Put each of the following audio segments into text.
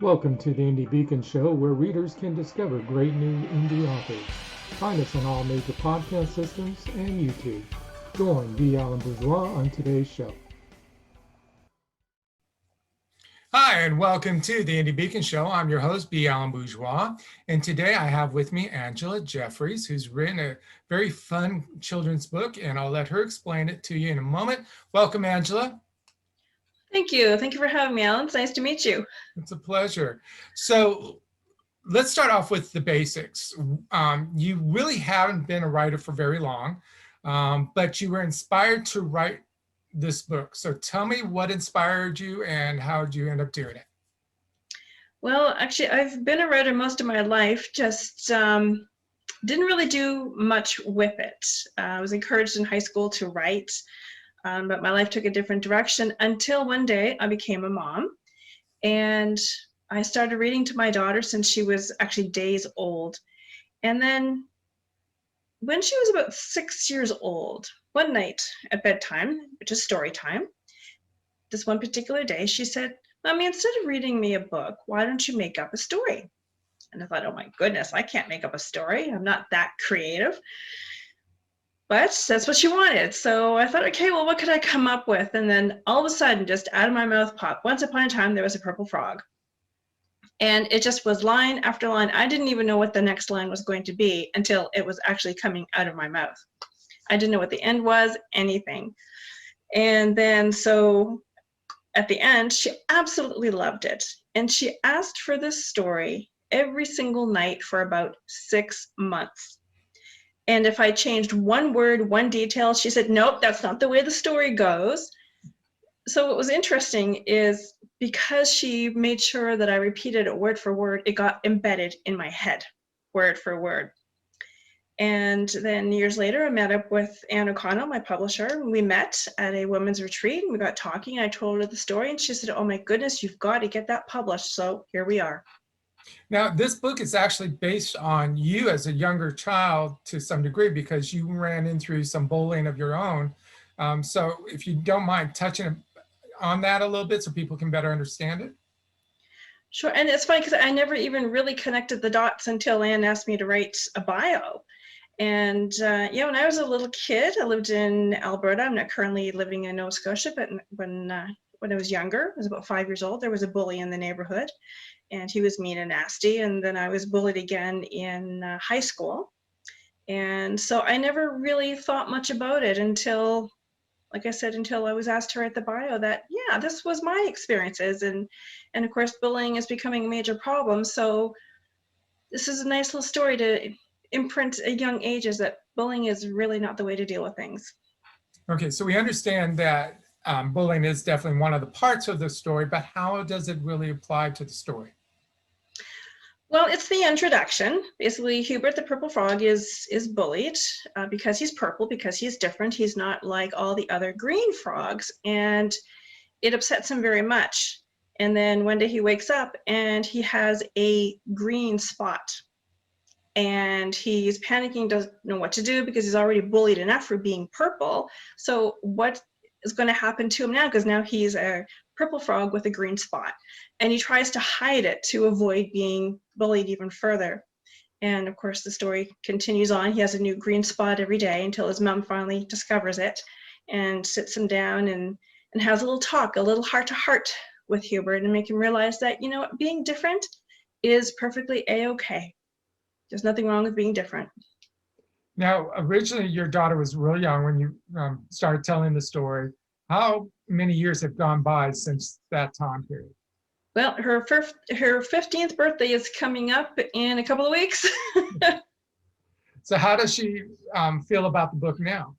Welcome to the Indie Beacon Show, where readers can discover great new indie authors. Find us on all major podcast systems and YouTube. Join B Alan Bourgeois on today's show. Hi, and welcome to the Indie Beacon Show. I'm your host, B Alan Bourgeois, and today I have with me Angela Jefferys, who's written a very fun children's book, and I'll let her explain it to you in a moment. Welcome, Angela. Thank you. Thank you for having me, Alan. It's nice to meet you. It's a pleasure. So let's start off with the basics. You really haven't been a writer for very long, but you were inspired to write this book. So tell me what inspired you and how did you end up doing it? Well, actually, I've been a writer most of my life, just didn't really do much with it. I was encouraged in high school to write, but my life took a different direction until one day I became a mom. And I started reading to my daughter since she was actually days old. And then when she was about 6 years old, one night at bedtime, which is story time, this one particular day, she said, "Mommy, instead of reading me a book, why don't you make up a story?" And I thought, oh my goodness, I can't make up a story. I'm not that creative. But that's what she wanted. So I thought, okay, well, what could I come up with? And then all of a sudden, just out of my mouth popped, "Once upon a time, there was a purple frog." And it just was line after line. I didn't even know what the next line was going to be until it was actually coming out of my mouth. I didn't know what the end was, anything. And then so at the end, she absolutely loved it. And she asked for this story every single night for about 6 months. And if I changed one word, one detail, she said, "Nope, that's not the way the story goes." So what was interesting is because she made sure that I repeated it word for word, it got embedded in my head, word for word. And then years later, I met up with Anne O'Connell, my publisher. We met at a women's retreat and we got talking. I told her the story and she said, "Oh my goodness, you've got to get that published." So here we are. Now, this book is actually based on you as a younger child to some degree because you ran in through some bullying of your own. So if you don't mind touching on that a little bit so people can better understand it. Sure, and it's funny because I never even really connected the dots until Anne asked me to write a bio. And when I was a little kid, I lived in Alberta. I'm not currently living in Nova Scotia, but when I was younger, I was about 5 years old, there was a bully in the neighborhood, and he was mean and nasty. And then I was bullied again in high school. And so I never really thought much about it until, like I said, until I was asked to write the bio that, yeah, this was my experiences. And of course, bullying is becoming a major problem. So this is a nice little story to imprint at young ages that bullying is really not the way to deal with things. Okay, so we understand that bullying is definitely one of the parts of the story, but how does it really apply to the story? Well, it's the introduction. Basically, Hubert the purple frog is bullied because he's purple, because he's different. He's not like all the other green frogs, and it upsets him very much. And then one day he wakes up and he has a green spot. And he's panicking, doesn't know what to do because he's already bullied enough for being purple. So what is going to happen to him now? Because now he's a purple frog with a green spot. And he tries to hide it to avoid being bullied even further. And of course, the story continues on. He has a new green spot every day until his mom finally discovers it and sits him down and has a little talk, a little heart-to-heart with Hubert and make him realize that, you know what, being different is perfectly A-okay. There's nothing wrong with being different. Now, originally your daughter was real young when you started telling the story. How many years have gone by since that time period? Well, her 15th birthday is coming up in a couple of weeks. So how does she feel about the book now?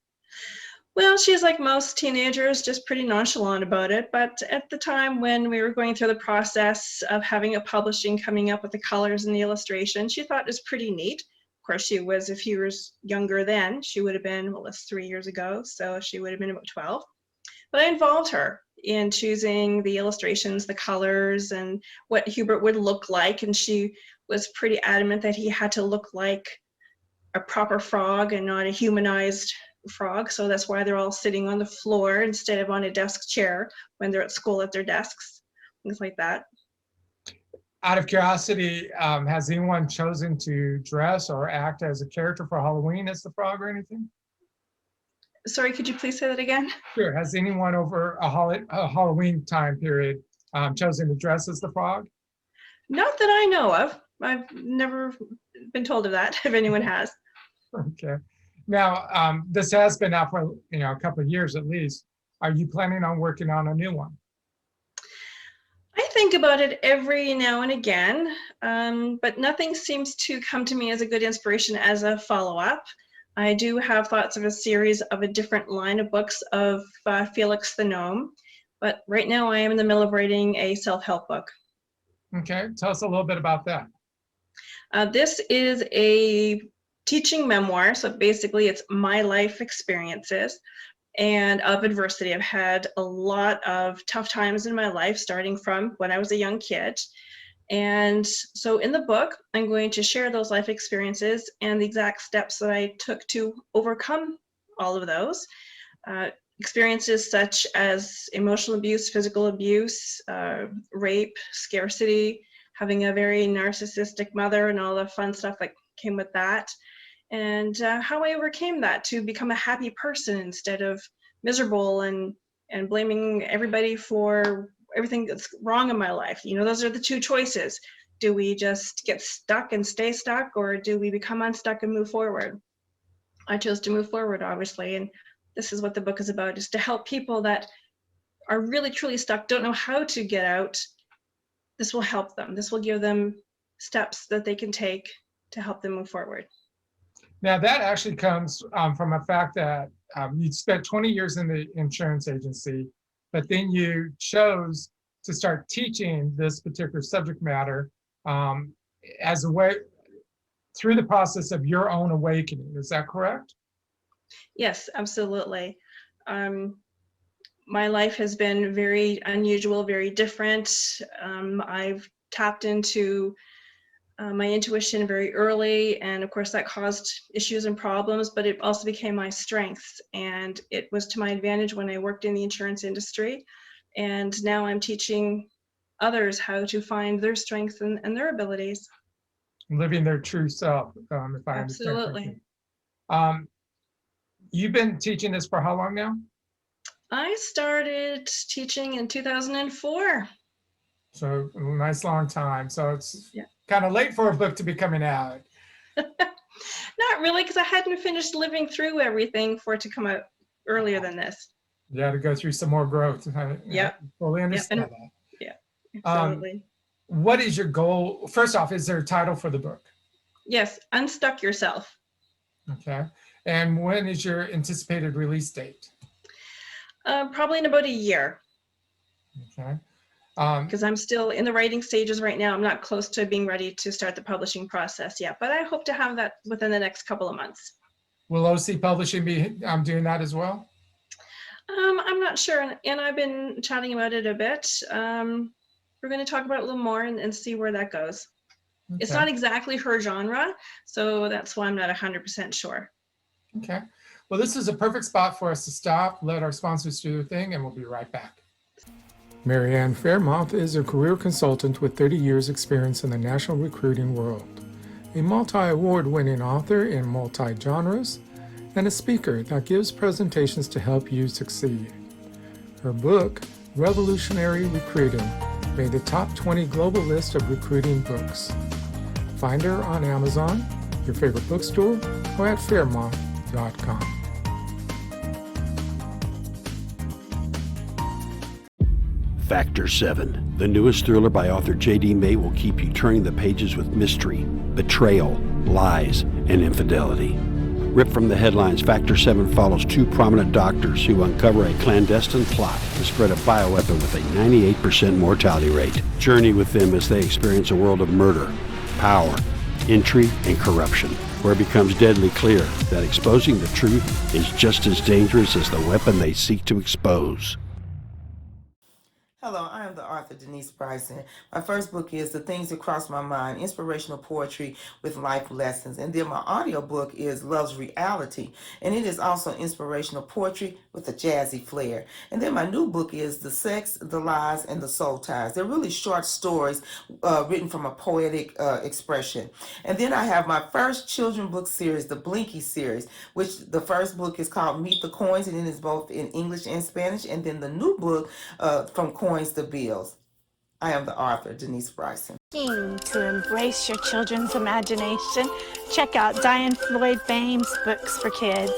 Well, she's like most teenagers, just pretty nonchalant about it. But at the time when we were going through the process of having a publishing, coming up with the colors and the illustration, she thought it was pretty neat. Of course, she was a few years younger then. She would have been, well, that's 3 years ago, so she would have been about 12. But I involved her in choosing the illustrations, the colors, and what Hubert would look like. And she was pretty adamant that he had to look like a proper frog and not a humanized frog. So that's why they're all sitting on the floor instead of on a desk chair when they're at school at their desks, things like that. Out of curiosity, has anyone chosen to dress or act as a character for Halloween as the frog or anything? Sorry, could you please say that again? Sure. Has anyone over a Halloween time period chosen to dress as the frog? Not that I know of. I've never been told of that, if anyone has. Okay. Now, this has been out for a couple of years at least. Are you planning on working on a new one? I think about it every now and again, but nothing seems to come to me as a good inspiration as a follow-up. I do have thoughts of a series of a different line of books of Felix the Gnome, but right now I am in the middle of writing a self-help book. Okay, tell us a little bit about that. This is a teaching memoir, so basically it's my life experiences and of adversity. I've had a lot of tough times in my life, starting from when I was a young kid. And so in the book, I'm going to share those life experiences and the exact steps that I took to overcome all of those. Experiences such as emotional abuse, physical abuse, rape, scarcity, having a very narcissistic mother and all the fun stuff that came with that. And how I overcame that to become a happy person instead of miserable and blaming everybody for everything that's wrong in my life. Those are the two choices. Do we just get stuck and stay stuck, or do we become unstuck and move forward? I chose to move forward, obviously, and this is what the book is about, is to help people that are really truly stuck, don't know how to get out. This will help them. This will give them steps that they can take to help them move forward. Now, that actually comes from a fact that you spent 20 years in the insurance agency, but then you chose to start teaching this particular subject matter as a way, through the process of your own awakening. Is that correct? Yes, absolutely. My life has been very unusual, very different. I've tapped into my intuition very early, and of course that caused issues and problems, but it also became my strength, and it was to my advantage when I worked in the insurance industry. And now I'm teaching others how to find their strengths and their abilities. Living their true self, if I understand correctly. You've been teaching this for how long now? I started teaching in 2004. So a nice long time. So it's kind of late for a book to be coming out. Not really, because I hadn't finished living through everything for it to come out earlier than this. You had to go through some more growth. Yeah. Fully understand that. Yeah, absolutely. What is your goal? First off, is there a title for the book? Yes, Unstuck Yourself. Okay. And when is your anticipated release date? Probably in about a year. Okay. Because I'm still in the writing stages right now. I'm not close to being ready to start the publishing process yet, but I hope to have that within the next couple of months. Will OC Publishing be doing that as well? I'm not sure, and I've been chatting about it a bit. We're going to talk about it a little more and see where that goes. Okay. It's not exactly her genre, so that's why I'm not 100% sure. Okay. Well, this is a perfect spot for us to stop, let our sponsors do their thing, and we'll be right back. Marianne Fairmouth is a career consultant with 30 years experience in the national recruiting world, a multi-award-winning author in multi-genres, and a speaker that gives presentations to help you succeed. Her book, Revolutionary Recruiting, made the top 20 global list of recruiting books. Find her on Amazon, your favorite bookstore, or at fairmouth.com. Factor 7, the newest thriller by author J.D. May, will keep you turning the pages with mystery, betrayal, lies, and infidelity. Ripped from the headlines, Factor 7 follows two prominent doctors who uncover a clandestine plot to spread a bioweapon with a 98% mortality rate. Journey with them as they experience a world of murder, power, intrigue, and corruption, where it becomes deadly clear that exposing the truth is just as dangerous as the weapon they seek to expose. Hello, I am the author, Denise Bryson. My first book is The Things That Cross My Mind, Inspirational Poetry with Life Lessons. And then my audiobook is Love's Reality, and it is also inspirational poetry with a jazzy flair. And then my new book is The Sex, the Lies, and the Soul Ties. They're really short stories written from a poetic expression. And then I have my first children book series, the Blinky series, which the first book is called Meet the Coins, and it is both in English and Spanish. And then the new book, From Coins to Bills. I am the author, Denise Bryson. To embrace your children's imagination, check out Diane Floyd Bame's books for kids.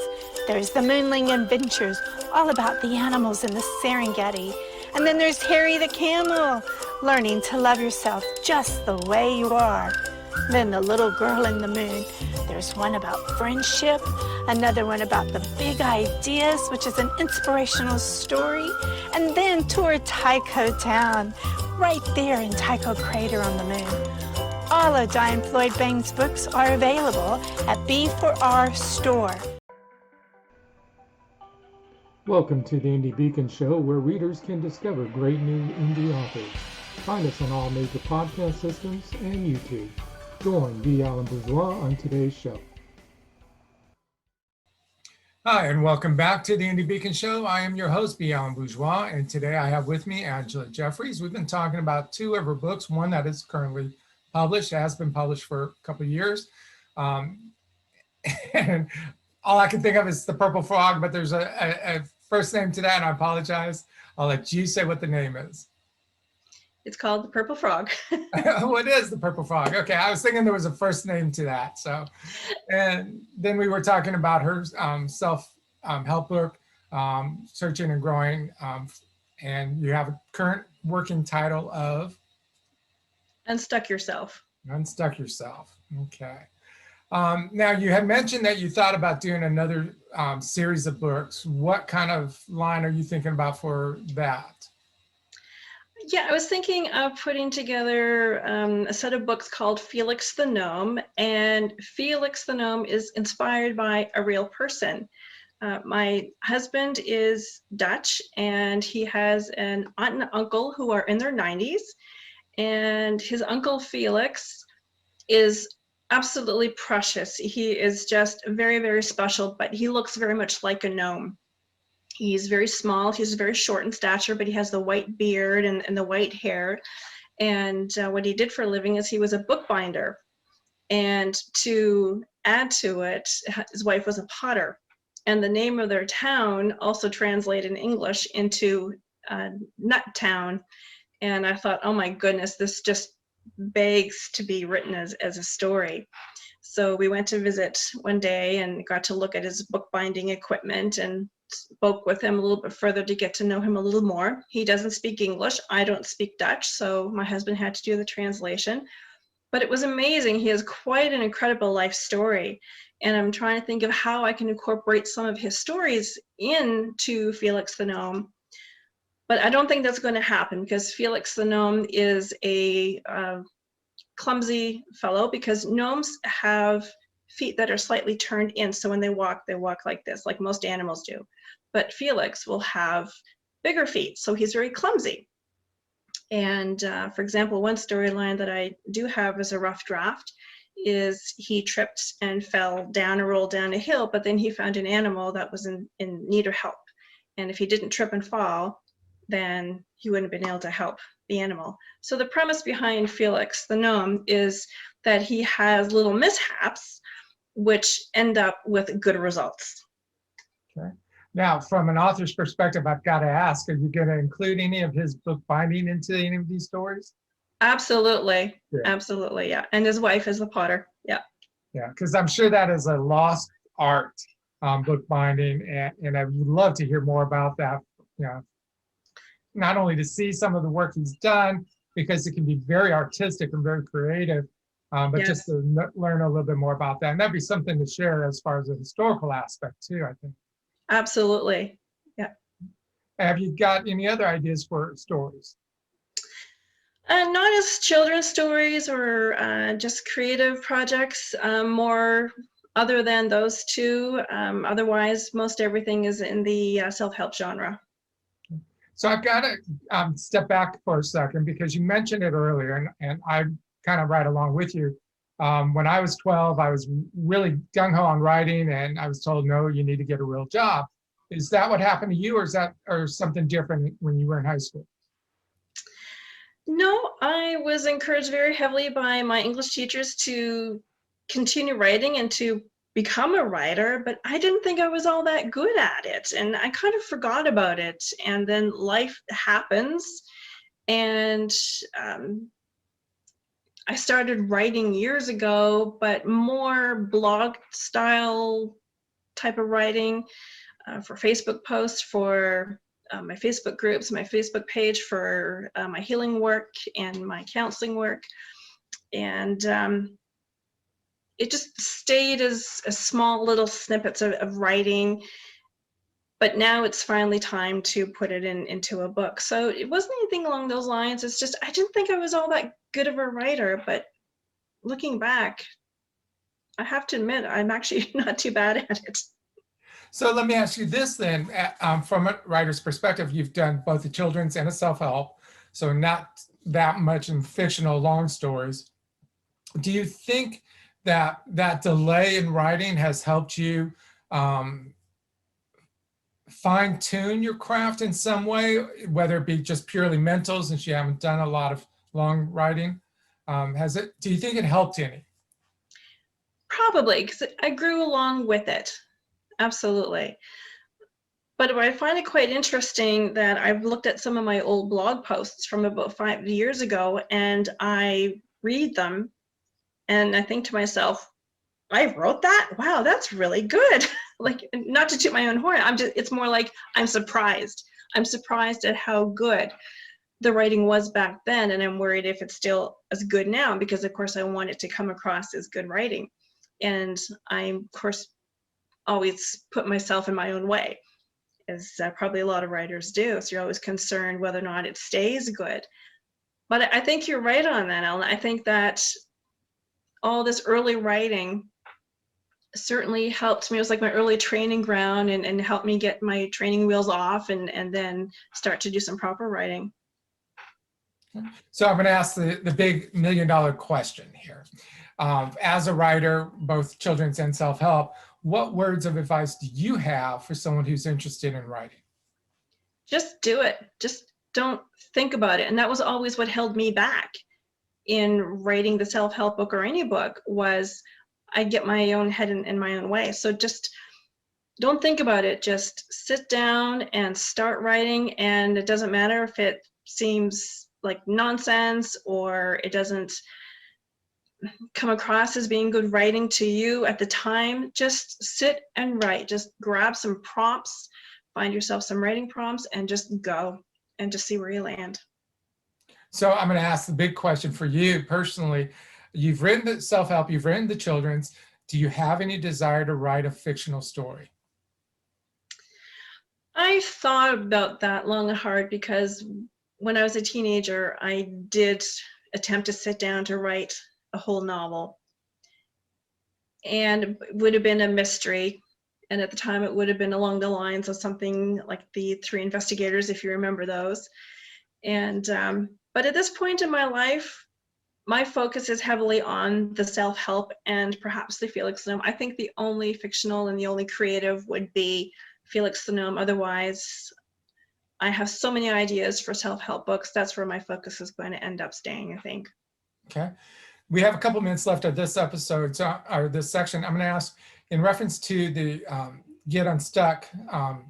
There's The Moonling Adventures, all about the animals in the Serengeti. And then there's Harry the Camel, learning to love yourself just the way you are. Then The Little Girl in the Moon. There's one about friendship, another one about the big ideas, which is an inspirational story, and then Tour Tycho Town, right there in Tycho Crater on the moon. All of Diane Floyd Bame's books are available at B4R Store. Welcome to the Indie Beacon Show, where readers can discover great new indie authors. Find us on all major podcast systems and YouTube. Join B Alan Bourgeois on today's show. Hi, and welcome back to the Indie Beacon Show. I am your host, B Alan Bourgeois, and today I have with me Angela Jefferys. We've been talking about two of her books, one that is currently published, has been published for a couple of years. And all I can think of is The Purple Frog, but there's a first name to that, and I apologize. I'll let you say what the name is. It's called The Purple Frog. What is The Purple Frog? Okay, I was thinking there was a first name to that. So, and then we were talking about her self-help book, Searching and Growing, and you have a current working title of? Unstuck Yourself. Unstuck Yourself, okay. Now, you had mentioned that you thought about doing another series of books. What kind of line are you thinking about for that? Yeah, I was thinking of putting together a set of books called Felix the Gnome, and Felix the Gnome is inspired by a real person. My husband is Dutch, and he has an aunt and uncle who are in their 90s, and his uncle Felix is absolutely precious. He is just very, very special, but he looks very much like a gnome. He's very small, he's very short in stature, but he has the white beard and the white hair. And what he did for a living is he was a bookbinder. And to add to it, his wife was a potter. And the name of their town also translated in English into Nut Town. And I thought, oh my goodness, this just begs to be written as a story. So we went to visit one day and got to look at his bookbinding equipment and spoke with him a little bit further to get to know him a little more. He doesn't speak English. I don't speak Dutch, so my husband had to do the translation. But it was amazing. He has quite an incredible life story. And I'm trying to think of how I can incorporate some of his stories into Felix the Gnome. But I don't think that's going to happen because Felix the Gnome is a clumsy fellow, because gnomes have feet that are slightly turned in. So when they walk like this, like most animals do. But Felix will have bigger feet, so he's very clumsy. And for example, one storyline that I do have as a rough draft is he tripped and fell down and rolled down a hill, but then he found an animal that was in need of help. And if he didn't trip and fall, then he wouldn't have been able to help the animal. So the premise behind Felix the Gnome is that he has little mishaps which end up with good results. Okay. Now, from an author's perspective, I've got to ask, are you going to include any of his bookbinding into any of these stories? Absolutely. Yeah. Absolutely, yeah. And his wife is the potter, yeah. Yeah, because I'm sure that is a lost art, bookbinding, and I would love to hear more about that. You know, not only to see some of the work he's done, because it can be very artistic and very creative, but Yes. just to learn a little bit more about that. And that'd be something to share as far as the historical aspect too, I think. Absolutely, yeah. Have you got any other ideas for stories? Not as children's stories or just creative projects, more other than those two. Otherwise, most everything is in the self-help genre. So I've got to step back for a second because you mentioned it earlier, and I kind of right along with you. When I was 12, I was really gung-ho on writing, and I was told, no, you need to get a real job. Is that what happened to you, or something different when you were in high school? No, I was encouraged very heavily by my English teachers to continue writing and to become a writer, but I didn't think I was all that good at it. And I kind of forgot about it. And then life happens. And I started writing years ago, but more blog style type of writing for Facebook posts, for my Facebook groups, my Facebook page for my healing work and my counseling work. And it just stayed as small little snippets of writing. But now it's finally time to put it into a book. So it wasn't anything along those lines. It's just, I didn't think I was all that good of a writer, but looking back, I have to admit, I'm actually not too bad at it. So let me ask you this then, from a writer's perspective, you've done both the children's and a self-help, so not that much in fictional long stories. Do you think that that delay in writing has helped you fine-tune your craft in some way, whether it be just purely mental, since you haven't done a lot of long writing? Do you think it helped any? Probably, because I grew along with it. Absolutely. But I find it quite interesting that I've looked at some of my old blog posts from about 5 years ago, and I read them and I think to myself, I wrote that? Wow, that's really good. Like, not to toot my own horn, it's more like I'm surprised. I'm surprised at how good the writing was back then, and I'm worried if it's still as good now, because of course I want it to come across as good writing. And I, of course, always put myself in my own way, as probably a lot of writers do. So you're always concerned whether or not it stays good. But I think you're right on that, Ellen. I think that all this early writing certainly helped me. It was like my early training ground, and helped me get my training wheels off and then start to do some proper writing. So I'm going to ask the big $1 million question here. As a writer, both children's and self-help, what words of advice do you have for someone who's interested in writing? Just do it. Just don't think about it. And that was always what held me back in writing the self-help book or any book, was I get my own head in my own way. So just don't think about it. Just sit down and start writing. And it doesn't matter if it seems like nonsense or it doesn't come across as being good writing to you at the time. Just sit and write. Just grab some prompts, find yourself some writing prompts, and just go and just see where you land. So I'm going to ask the big question for you personally. You've written the self-help, you've written the children's. Do you have any desire to write a fictional story? I thought about that long and hard, because when I was a teenager, I did attempt to sit down to write a whole novel, and it would have been a mystery. And at the time it would have been along the lines of something like the Three Investigators, if you remember those. And but at this point in my life, my focus is heavily on the self-help and perhaps the Felix the Gnome. I think the only fictional and the only creative would be Felix the Gnome. Otherwise, I have so many ideas for self-help books. That's where my focus is going to end up staying, I think. Okay. We have a couple minutes left of this episode, or this section. I'm going to ask, in reference to the Get Unstuck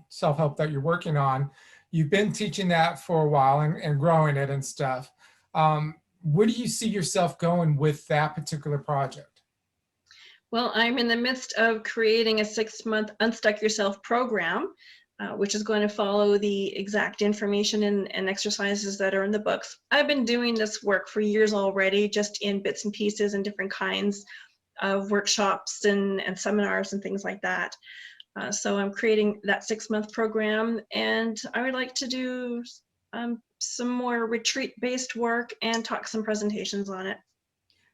self-help that you're working on, you've been teaching that for a while and growing it and stuff. Where do you see yourself going with that particular project? Well, I'm in the midst of creating a 6-month Unstuck Yourself program, which is going to follow the exact information and exercises that are in the books. I've been doing this work for years already, just in bits and pieces and different kinds of workshops and seminars and things like that. So I'm creating that 6-month program, and I would like to do some more retreat-based work and talk some presentations on it.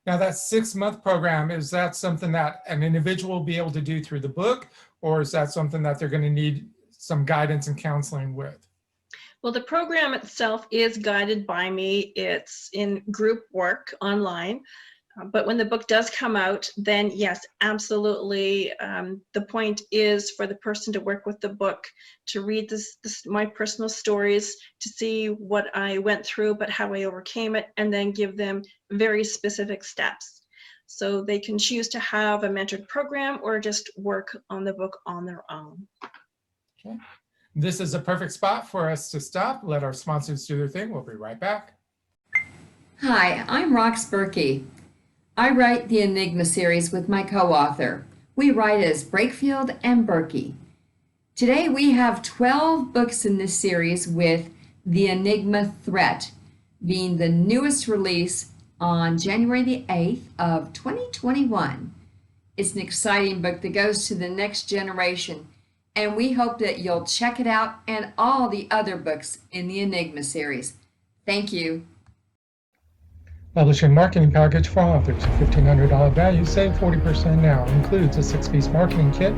Now that 6-month program, is that something that an individual will be able to do through the book, or is that something that they're going to need some guidance and counseling with? Well, the program itself is guided by me. It's in group work online. But when the book does come out, then yes, absolutely. The point is for the person to work with the book, to read this my personal stories, to see what I went through, but how I overcame it, and then give them very specific steps. So they can choose to have a mentored program or just work on the book on their own. Okay. This is a perfect spot for us to stop. Let our sponsors do their thing. We'll be right back. Hi, I'm Rox Berkey. I write the Enigma series with my co-author. We write as Brakefield and Berkey. Today we have 12 books in this series, with The Enigma Threat being the newest release on January the 8th of 2021. It's an exciting book that goes to the next generation, and we hope that you'll check it out and all the other books in the Enigma series. Thank you. Publishing marketing package for authors. $1,500 value, save 40% now. Includes a 6-piece marketing kit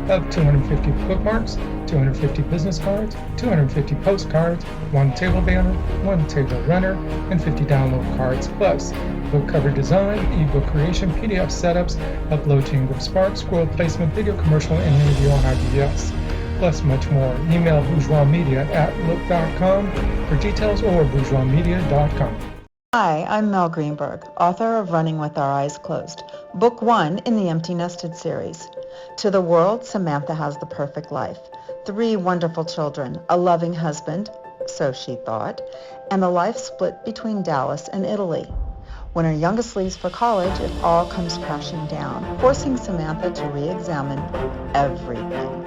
of 250 bookmarks, 250 business cards, 250 postcards, 1 table banner, 1 table runner, and 50 download cards, plus book cover design, ebook creation, PDF setups, upload to Ingram Spark, scroll placement, video commercial, and interview on IBS. Plus much more. Email bourgeoismedia@look.com for details or bourgeoismedia.com. Hi, I'm Mel Greenberg, author of Running with Our Eyes Closed, book 1 in the Empty Nested series. To the world, Samantha has the perfect life. 3 wonderful children, a loving husband, so she thought, and a life split between Dallas and Italy. When her youngest leaves for college, it all comes crashing down, forcing Samantha to re-examine everything.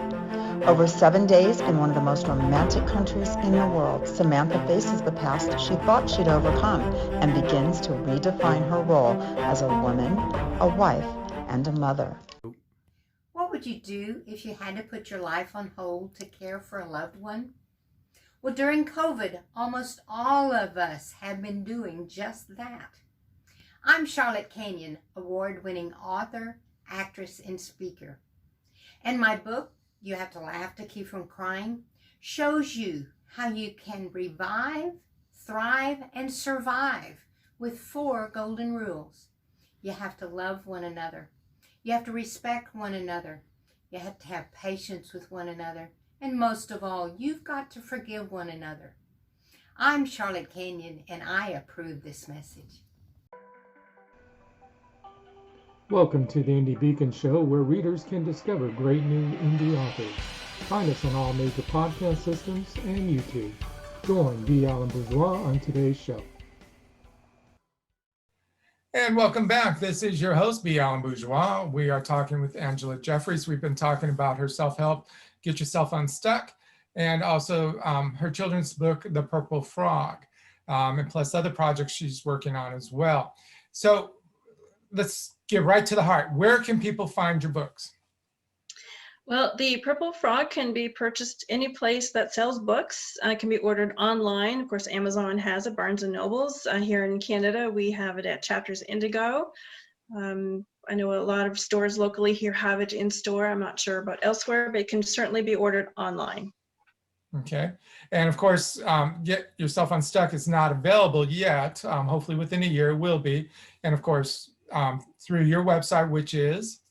Over 7 days in one of the most romantic countries in the world, Samantha faces the past she thought she'd overcome and begins to redefine her role as a woman, a wife, and a mother. What would you do if you had to put your life on hold to care for a loved one? Well, during COVID, almost all of us have been doing just that. I'm Charlotte Canyon, award-winning author, actress, and speaker. And my book, You Have to Laugh to Keep from Crying, shows you how you can revive, thrive, and survive with 4 golden rules. You have to love one another. You have to respect one another. You have to have patience with one another. And most of all, you've got to forgive one another. I'm Charlotte Canyon, and I approve this message. Welcome to the Indie Beacon Show, where readers can discover great new indie authors. Find us on all major podcast systems and YouTube. Join B Alan Bourgeois on today's show. And welcome back. This is your host, B Alan Bourgeois. We are talking with Angela Jefferys. We've been talking about her self-help, Get Yourself Unstuck, and also her children's book, The Purple Frog, and plus other projects she's working on as well. So let's get right to the heart. Where can people find your books? Well, The Purple Frog can be purchased any place that sells books. It can be ordered online. Of course, Amazon has it, Barnes & Nobles. Here in Canada, we have it at Chapters Indigo. I know a lot of stores locally here have it in store. I'm not sure about elsewhere, but it can certainly be ordered online. Okay. And of course, Get Yourself Unstuck is not available yet. Hopefully within a year it will be. And of course, through your website, which is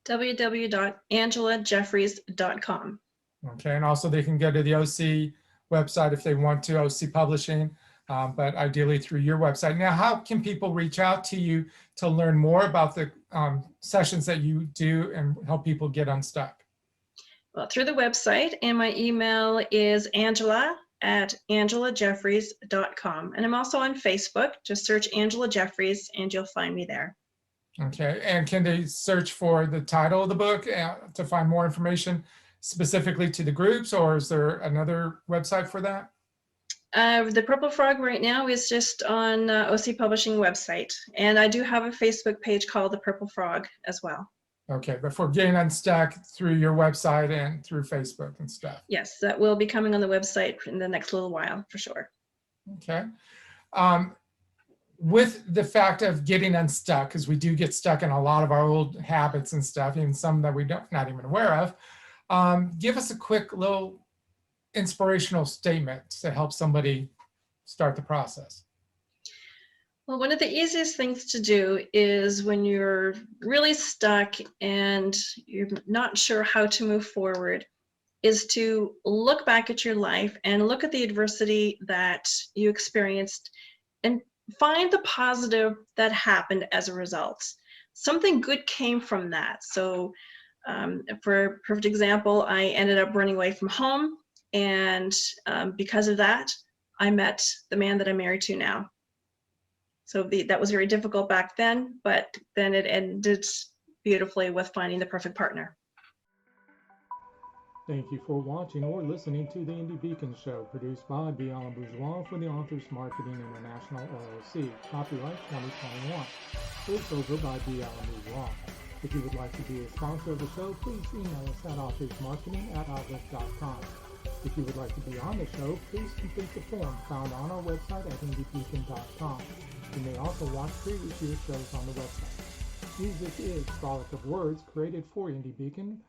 www.angelajeffries.com. Okay, and also they can go to the OC website if they want to, OC Publishing, but ideally through your website. Now, how can people reach out to you to learn more about the sessions that you do and help people get unstuck? Well, through the website, and my email is angela@angelajeffries.com. And I'm also on Facebook. Just search Angela Jefferys and you'll find me there. Okay, and can they search for the title of the book to find more information specifically to the groups, or is there another website for that? The Purple Frog right now is just on OC Publishing website. And I do have a Facebook page called The Purple Frog as well. Okay, but for getting unstuck through your website and through Facebook and stuff. Yes, that will be coming on the website in the next little while for sure. Okay. With the fact of getting unstuck, because we do get stuck in a lot of our old habits and stuff, even some that we don't not even aware of, give us a quick little inspirational statements to help somebody start the process? Well, one of the easiest things to do is when you're really stuck and you're not sure how to move forward, is to look back at your life and look at the adversity that you experienced and find the positive that happened as a result. Something good came from that. So for a perfect example, I ended up running away from home, and because of that, I met the man that I'm married to now. So that was very difficult back then, but then it ended beautifully with finding the perfect partner. Thank you for watching or listening to the Indie Beacon Show, produced by B Alan Bourgeois for the Authors Marketing International LLC. Copyright 2021. Voiceover by B Alan Bourgeois. If you would like to be a sponsor of the show, please email us at authorsmarketing@outlook.com. If you would like to be on the show, please complete the form found on our website at indiebeacon.com. You may also watch previous year's shows on the website. Music is Frolic of Words, created for Indie Beacon